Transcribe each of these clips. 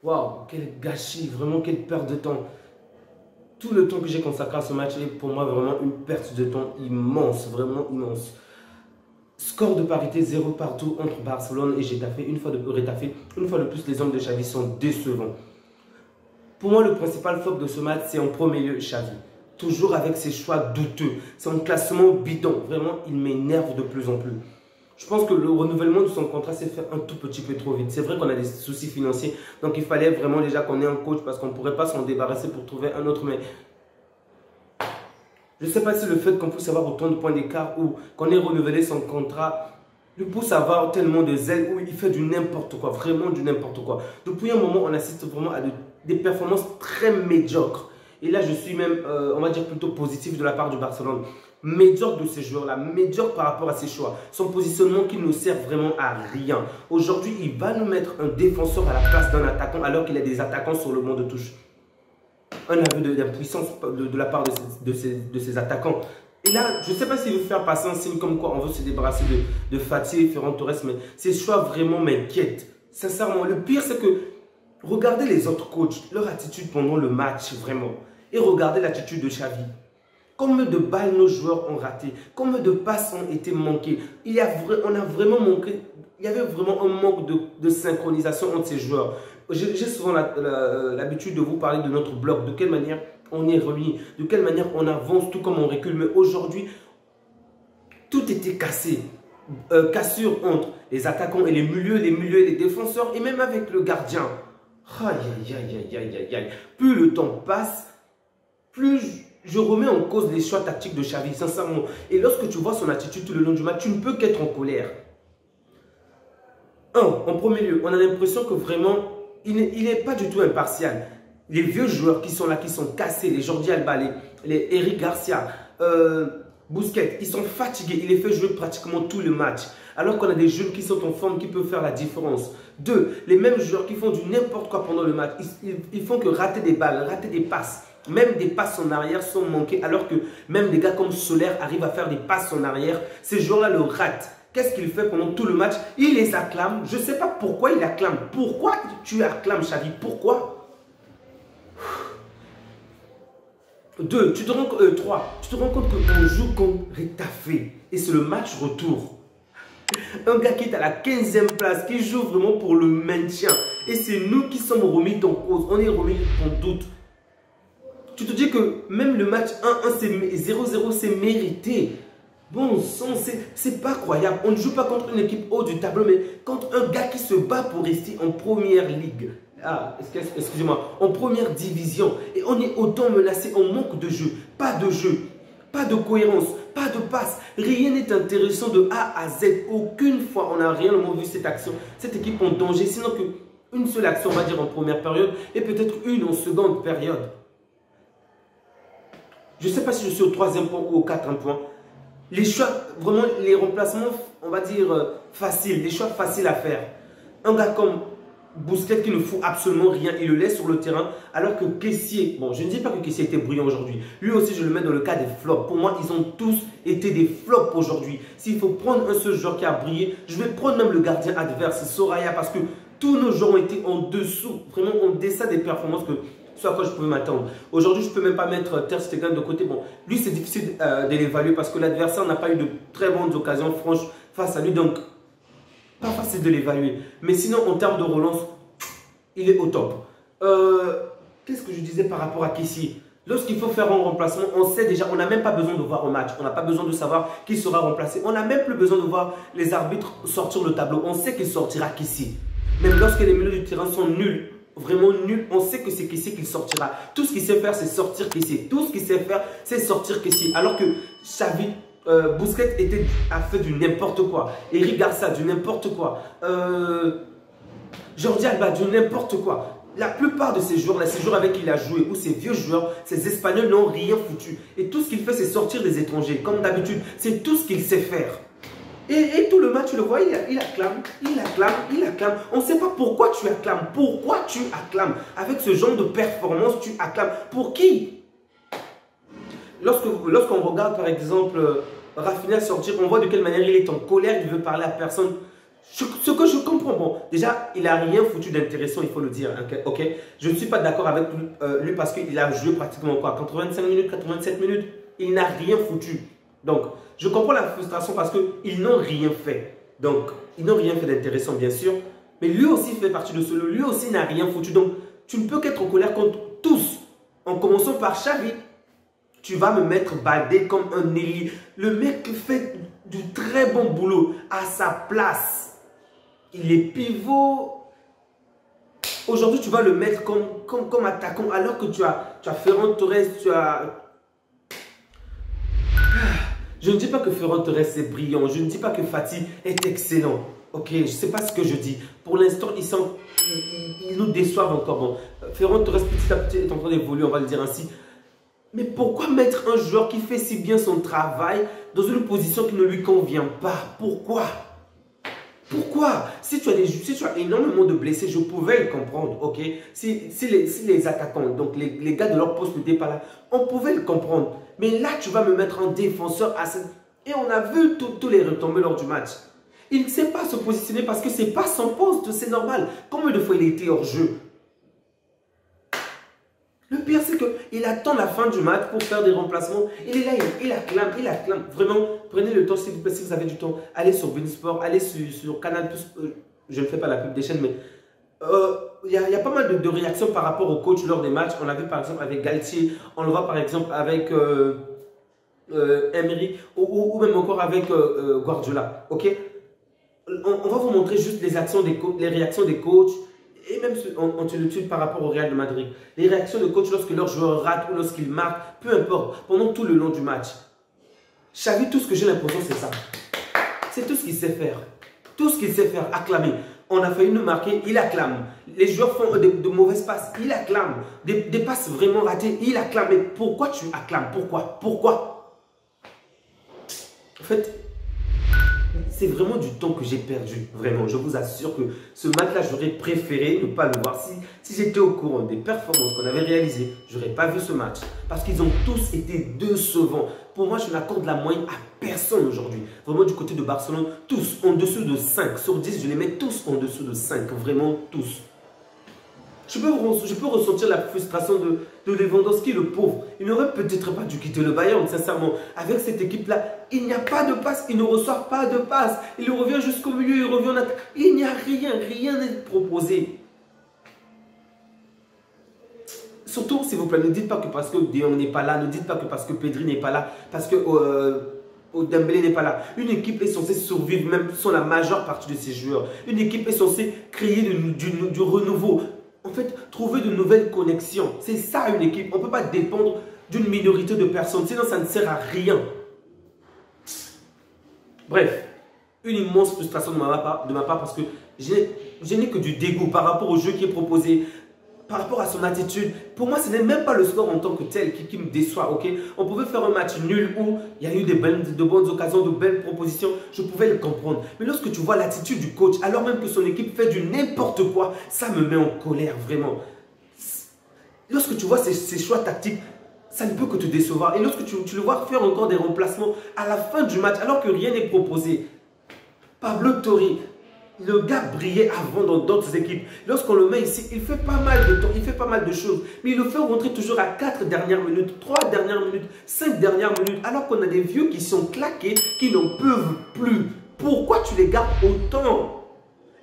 Waouh, quel gâchis, vraiment quelle perte de temps. Tout le temps que j'ai consacré à ce match est pour moi vraiment une perte de temps immense, vraiment immense. Score de parité 0 partout entre Barcelone et Getafe. Une fois de plus, les hommes de Xavi sont décevants. Pour moi, le principal flop de ce match, c'est en premier lieu Xavi. Toujours avec ses choix douteux. C'est un classement bidon. Vraiment, il m'énerve de plus en plus. Je pense que le renouvellement de son contrat s'est fait un tout petit peu trop vite. C'est vrai qu'on a des soucis financiers. Donc, il fallait vraiment déjà qu'on ait un coach parce qu'on ne pourrait pas s'en débarrasser pour trouver un autre. Mais je ne sais pas si le fait qu'on puisse avoir autant de points d'écart ou qu'on ait renouvelé son contrat lui pousse à avoir tellement de zèle où il fait du n'importe quoi, vraiment du n'importe quoi. Depuis un moment, on assiste vraiment à des performances très médiocres. Et là, je suis même, on va dire plutôt positif de la part du Barcelone. Médiocre de ces joueurs-là, médiocre par rapport à ses choix. Son positionnement qui ne sert vraiment à rien. Aujourd'hui, il va nous mettre un défenseur à la place d'un attaquant alors qu'il a des attaquants sur le banc de touche. Un aveu d'impuissance de la part de ses attaquants. Et là, je ne sais pas s'il veut faire passer un signe comme quoi on veut se débarrasser de Fati et Ferran Torres, mais ces choix vraiment m'inquiètent. Sincèrement, le pire, c'est que regardez les autres coachs, leur attitude pendant le match, vraiment. Et regardez l'attitude de Xavi. Combien de balles nos joueurs ont raté, combien de passes ont été manquées. On a vraiment manqué, il y avait vraiment un manque de synchronisation entre ces joueurs. J'ai souvent l'habitude de vous parler de notre bloc, de quelle manière on est remis, de quelle manière on avance, tout comme on recule. Mais aujourd'hui, tout était cassé. Cassure entre les attaquants et les milieux et les défenseurs, et même avec le gardien. Aïe, aïe, aïe, aïe, aïe, aïe. Plus le temps passe, plus je remets en cause les choix tactiques de Xavi, sincèrement. Et lorsque tu vois son attitude tout le long du match, tu ne peux qu'être en colère. En premier lieu, on a l'impression que vraiment, il n'est pas du tout impartial. Les vieux joueurs qui sont là, qui sont cassés, les Jordi Alba, les Eric Garcia, Busquets, ils sont fatigués. Il les fait jouer pratiquement tout le match. Alors qu'on a des jeunes qui sont en forme, qui peuvent faire la différence. Deux, les mêmes joueurs qui font du n'importe quoi pendant le match. Ils font que rater des balles, rater des passes. Même des passes en arrière sont manquées. Alors que même des gars comme Soler arrivent à faire des passes en arrière. Ces joueurs-là le ratent. Qu'est-ce qu'il fait pendant tout le match? Il les acclame. Je ne sais pas pourquoi il acclame. Pourquoi tu acclames Xavi? Pourquoi? 2, tu te rends compte qu'on joue contre Getafe et c'est le match retour. Un gars qui est à la 15e place, qui joue vraiment pour le maintien. Et c'est nous qui sommes remis en cause. On est remis en doute. Tu te dis que même le match 1-1, 0-0, c'est mérité. Bon sang, c'est pas croyable. On ne joue pas contre une équipe haut du tableau, mais contre un gars qui se bat pour rester en première ligue. Ah, excusez-moi, en première division. Et on est autant menacé, on manque de jeu, pas de cohérence, pas de passe. Rien n'est intéressant de A à Z. Aucune fois on n'a réellement vu cette action, cette équipe en danger. Sinon qu'une seule action, on va dire en première période, et peut-être une en seconde période. Je ne sais pas si je suis au 3e point ou au 4e point. Les choix, vraiment les remplacements, on va dire faciles, des choix faciles à faire. Un gars comme Busquets qui ne fout absolument rien, il le laisse sur le terrain, alors que Kessié, bon, je ne dis pas que Kessié était brillant aujourd'hui, lui aussi je le mets dans le cas des flops. Pour moi, ils ont tous été des flops aujourd'hui. S'il faut prendre un seul joueur qui a brillé, je vais prendre même le gardien adverse, Soraya, parce que tous nos joueurs ont été en dessous, vraiment en deçà des performances ce à quoi je pouvais m'attendre. Aujourd'hui, je ne peux même pas mettre Ter Stegen de côté. Bon, lui, c'est difficile de l'évaluer parce que l'adversaire n'a pas eu de très bonnes occasions franches face à lui. Donc, pas facile de l'évaluer. Mais sinon, en termes de relance, il est au top. Qu'est-ce que je disais par rapport à Kessié? Lorsqu'il faut faire un remplacement, on sait déjà, on n'a même pas besoin de voir un match. On n'a pas besoin de savoir qui sera remplacé. On n'a même plus besoin de voir les arbitres sortir le tableau. On sait qu'il sortira Kessié. Même lorsque les milieux du terrain sont nuls, vraiment nul, on sait que c'est Kessié qu'il sortira. Tout ce qu'il sait faire, c'est sortir Kessié. Tout ce qu'il sait faire, c'est sortir Kessié. Alors que Xavi, Busquets a fait du n'importe quoi. Eric Garcia, du n'importe quoi. Jordi Alba, du n'importe quoi. La plupart de ces joueurs-là, ces joueurs avec qui il a joué, ou ces vieux joueurs, ces Espagnols n'ont rien foutu. Et tout ce qu'il fait, c'est sortir des étrangers. Comme d'habitude, c'est tout ce qu'il sait faire. Et tout le match, tu le vois, il acclame, il acclame, il acclame. On ne sait pas pourquoi tu acclames. Pourquoi tu acclames? Avec ce genre de performance, tu acclames. Pour qui? Lorsqu'on regarde, par exemple, Rafinha sortir, on voit de quelle manière il est en colère, il veut parler à personne. Ce que je comprends, bon, déjà, il n'a rien foutu d'intéressant, il faut le dire. Ok, je ne suis pas d'accord avec lui parce qu'il a joué pratiquement quoi, 85 minutes, 87 minutes. Il n'a rien foutu. Donc, je comprends la frustration parce qu'ils n'ont rien fait. Donc, ils n'ont rien fait d'intéressant, bien sûr. Mais lui aussi fait partie de cela. Lui aussi n'a rien foutu. Donc, tu ne peux qu'être en colère contre tous. En commençant par Xavi. Tu vas me mettre Baldé comme un ailier. Le mec fait du très bon boulot à sa place. Il est pivot. Aujourd'hui, tu vas le mettre comme attaquant alors que tu as Ferran Torres, tu as... Je ne dis pas que Ferran Torres est brillant. Je ne dis pas que Fati est excellent. Ok, je ne sais pas ce que je dis. Pour l'instant, ils nous déçoivent encore. Bon, Ferran Torres petit à petit est en train d'évoluer, on va le dire ainsi. Mais pourquoi mettre un joueur qui fait si bien son travail dans une position qui ne lui convient pas? Pourquoi? Pourquoi? Si tu as énormément de blessés, je pouvais le comprendre, ok? Si les attaquants, donc les gars de leur poste n'étaient pas là, on pouvait le comprendre. Mais là, tu vas me mettre un défenseur à cette... Et on a vu tous les retombées lors du match. Il ne sait pas se positionner parce que ce n'est pas son poste, c'est normal. Combien de fois il a été hors jeu? Le pire, c'est qu'il attend la fin du match pour faire des remplacements. Il est là, il acclame. Vraiment, prenez le temps, s'il vous plaît, si vous avez du temps. Allez sur Beansport, allez sur Canal+. Je ne fais pas la pub des chaînes, mais il y a pas mal de réactions par rapport au coach lors des matchs. On l'a vu par exemple avec Galtier, on le voit par exemple avec Emery ou même encore avec Guardiola. Ok, on va vous montrer juste les réactions des coachs. Et même on te le tue par rapport au Real de Madrid. Les réactions de coach lorsque leurs joueurs ratent ou lorsqu'ils marquent, peu importe, pendant tout le long du match. Xavi, tout ce que j'ai l'impression, c'est ça. C'est tout ce qu'il sait faire. Tout ce qu'il sait faire, acclamer. On a failli nous marquer, il acclame. Les joueurs font de mauvaises passes, il acclame. Des passes vraiment ratées, il acclame. Mais pourquoi tu acclames? Pourquoi? En fait, c'est vraiment du temps que j'ai perdu. Vraiment, je vous assure que ce match-là, j'aurais préféré ne pas le voir. Si j'étais au courant des performances qu'on avait réalisées, je n'aurais pas vu ce match. Parce qu'ils ont tous été décevants. Pour moi, je n'accorde la moyenne à personne aujourd'hui. Vraiment, du côté de Barcelone, tous en dessous de 5. Sur 10, je les mets tous en dessous de 5. Vraiment, tous. Je peux ressentir la frustration de Lewandowski, le pauvre. Il n'aurait peut-être pas dû quitter le Bayern, sincèrement. Avec cette équipe-là, il n'y a pas de passe. Il ne reçoit pas de passe. Il revient jusqu'au milieu, il revient en attaque. Il n'y a rien n'est proposé. Surtout, s'il vous plaît, ne dites pas que parce que De Jong n'est pas là, ne dites pas que parce que Pedri n'est pas là, parce que Dembélé n'est pas là. Une équipe est censée survivre même sans la majeure partie de ses joueurs. Une équipe est censée créer du renouveau. En fait, trouver de nouvelles connexions. C'est ça une équipe. On ne peut pas dépendre d'une minorité de personnes. Sinon, ça ne sert à rien. Bref, une immense frustration de ma part parce que je n'ai que du dégoût par rapport au jeu qui est proposé, par rapport à son attitude. Pour moi, ce n'est même pas le score en tant que tel qui me déçoit. Ok, on pouvait faire un match nul où il y a eu de bonnes occasions, de belles propositions. Je pouvais le comprendre. Mais lorsque tu vois l'attitude du coach, alors même que son équipe fait du n'importe quoi, ça me met en colère vraiment. Lorsque tu vois ces choix tactiques, ça ne peut que te décevoir. Et lorsque tu le vois faire encore des remplacements à la fin du match, alors que rien n'est proposé. Pablo Torre, le gars brillait avant dans d'autres équipes. Lorsqu'on le met ici, il fait pas mal de temps, il fait pas mal de choses. Mais il le fait rentrer toujours à 4 dernières minutes, 3 dernières minutes, 5 dernières minutes. Alors qu'on a des vieux qui sont claqués, qui n'en peuvent plus. Pourquoi tu les gardes autant?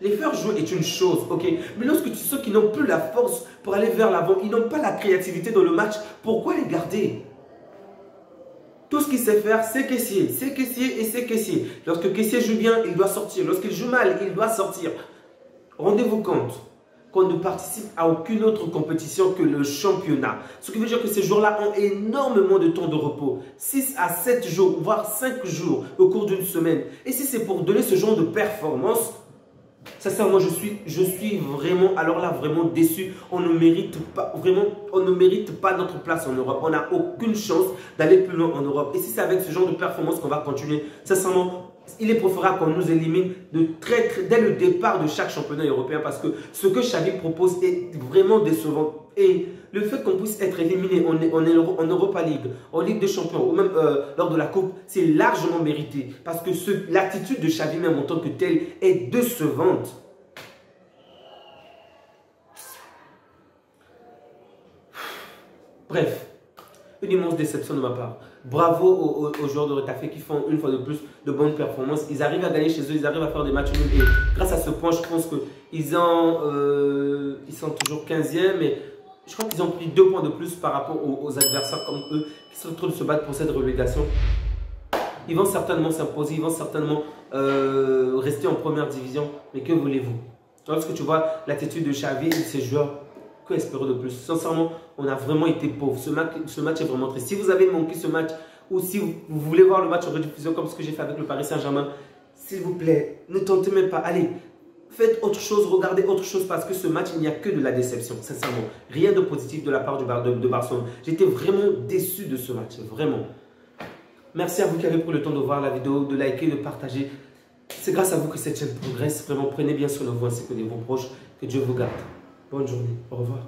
Les faire jouer est une chose, ok? Mais lorsque tu sais qu'ils n'ont plus la force pour aller vers l'avant, ils n'ont pas la créativité dans le match, pourquoi les garder? Tout ce qu'il sait faire, c'est caissier et c'est caissier. Lorsque caissier joue bien, il doit sortir. Lorsqu'il joue mal, il doit sortir. Rendez-vous compte qu'on ne participe à aucune autre compétition que le championnat. Ce qui veut dire que ces jours-là ont énormément de temps de repos. 6 à 7 jours, voire 5 jours au cours d'une semaine. Et si c'est pour donner ce genre de performance, sincèrement, je suis vraiment, alors là, vraiment déçu. On ne mérite pas, vraiment, on ne mérite pas notre place en Europe. On n'a aucune chance d'aller plus loin en Europe. Et si c'est avec ce genre de performance qu'on va continuer, sincèrement, il est préférable qu'on nous élimine dès le départ de chaque championnat européen parce que ce que Xavi propose est vraiment décevant. Et le fait qu'on puisse être éliminé en Europa League, en Ligue des Champions, ou même lors de la Coupe, c'est largement mérité. Parce que l'attitude de Xavi même en tant que tel est décevante. Bref, une immense déception de ma part. Bravo aux joueurs de Retafe qui font une fois de plus de bonnes performances. Ils arrivent à gagner chez eux, ils arrivent à faire des matchs nuls. Et grâce à ce point, je pense qu'ils sont toujours 15e. Mais je crois qu'ils ont pris 2 points de plus par rapport aux adversaires comme eux qui sont en train de se battre pour cette relégation. Ils vont certainement s'imposer, ils vont certainement rester en première division. Mais que voulez-vous? Lorsque tu vois l'attitude de Xavi et de ses joueurs, que espérer de plus? Sincèrement, on a vraiment été pauvre. Ce match est vraiment triste. Si vous avez manqué ce match ou si vous voulez voir le match en rediffusion comme ce que j'ai fait avec le Paris Saint-Germain, s'il vous plaît, ne tentez même pas. Allez, faites autre chose, regardez autre chose parce que ce match, il n'y a que de la déception, sincèrement. Rien de positif de la part de Barcelone. J'étais vraiment déçu de ce match, vraiment. Merci à vous qui avez pris le temps de voir la vidéo, de liker, de partager. C'est grâce à vous que cette chaîne progresse. Vraiment, prenez bien soin de vous ainsi que de vos proches. Que Dieu vous garde. Bonne journée. Au revoir.